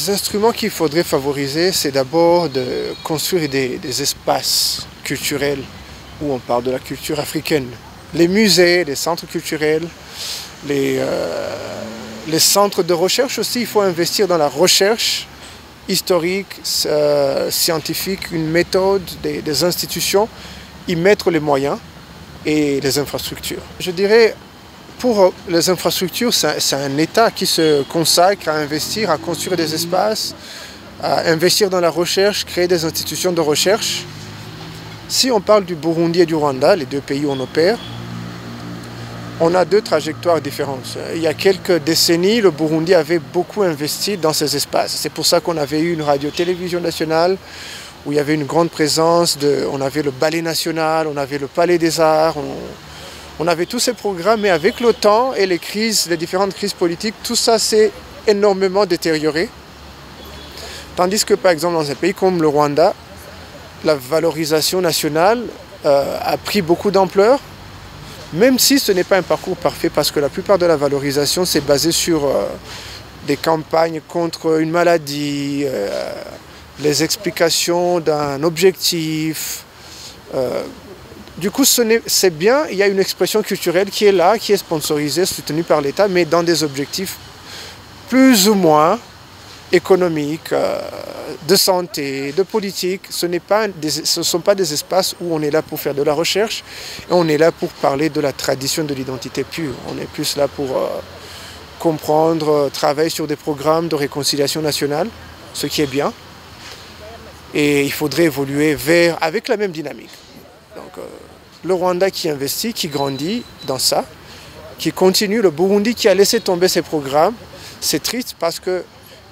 Les instruments qu'il faudrait favoriser, c'est d'abord de construire des espaces culturels où on parle de la culture africaine. Les musées, les centres culturels, les centres de recherche aussi, il faut investir dans la recherche historique, scientifique, une méthode, des institutions, y mettre les moyens et les infrastructures. Je dirais, pour les infrastructures, c'est un État qui se consacre à investir, à construire des espaces, à investir dans la recherche, créer des institutions de recherche. Si on parle du Burundi et du Rwanda, les deux pays où on opère, on a deux trajectoires différentes. Il y a quelques décennies, le Burundi avait beaucoup investi dans ces espaces. C'est pour ça qu'on avait eu une radio-télévision nationale, où il y avait une grande présence, on avait le Ballet national, on avait le Palais des Arts, on avait tous ces programmes, mais avec le temps et les différentes crises politiques, tout ça s'est énormément détérioré. Tandis que par exemple dans un pays comme le Rwanda, la valorisation nationale a pris beaucoup d'ampleur, même si ce n'est pas un parcours parfait, parce que la plupart de la valorisation s'est basée sur des campagnes contre une maladie, les explications d'un objectif. Du coup, c'est bien, il y a une expression culturelle qui est là, qui est sponsorisée, soutenue par l'État, mais dans des objectifs plus ou moins économiques, de santé, de politique. Ce ne sont pas des espaces où on est là pour faire de la recherche, et on est là pour parler de la tradition de l'identité pure. On est plus là pour comprendre, travailler sur des programmes de réconciliation nationale, ce qui est bien. Et il faudrait évoluer avec la même dynamique. Donc, le Rwanda qui investit, qui grandit dans ça, qui continue, le Burundi qui a laissé tomber ses programmes, c'est triste parce que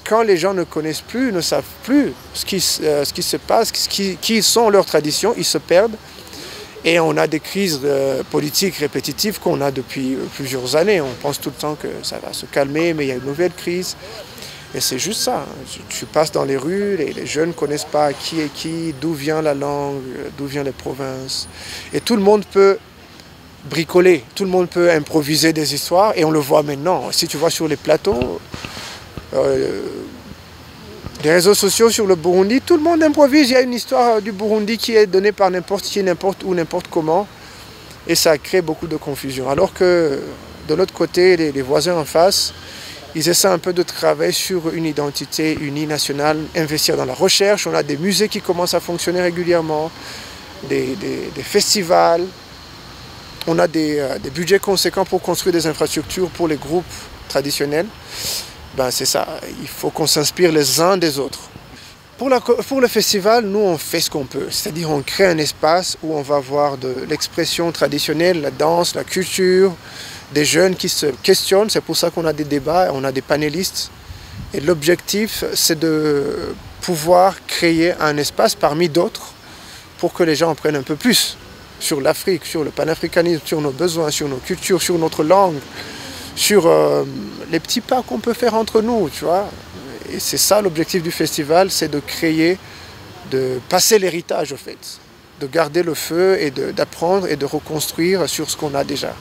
quand les gens ne connaissent plus, ne savent plus ce qui se passe, qui sont leurs traditions, ils se perdent. Et on a des crises politiques répétitives qu'on a depuis plusieurs années. On pense tout le temps que ça va se calmer, mais il y a une nouvelle crise. Et c'est juste ça. Tu passes dans les rues, les jeunes ne connaissent pas qui est qui, d'où vient la langue, d'où viennent les provinces. Et tout le monde peut bricoler, tout le monde peut improviser des histoires. Et on le voit maintenant. Si tu vois sur les plateaux, les réseaux sociaux sur le Burundi, tout le monde improvise. Il y a une histoire du Burundi qui est donnée par n'importe qui, n'importe où, n'importe comment. Et ça crée beaucoup de confusion. Alors que de l'autre côté, les voisins en face, ils essaient un peu de travailler sur une identité unie nationale, investir dans la recherche. On a des musées qui commencent à fonctionner régulièrement, des festivals. On a des budgets conséquents pour construire des infrastructures pour les groupes traditionnels. Ben c'est ça, il faut qu'on s'inspire les uns des autres. Pour le festival, nous on fait ce qu'on peut, c'est-à-dire on crée un espace où on va voir de l'expression traditionnelle, la danse, la culture, des jeunes qui se questionnent, c'est pour ça qu'on a des débats, on a des panélistes. Et l'objectif, c'est de pouvoir créer un espace parmi d'autres pour que les gens en prennent un peu plus sur l'Afrique, sur le panafricanisme, sur nos besoins, sur nos cultures, sur notre langue, sur les petits pas qu'on peut faire entre nous, tu vois. Et c'est ça l'objectif du festival, c'est de créer, de passer l'héritage au fait, de garder le feu et d'apprendre et de reconstruire sur ce qu'on a déjà.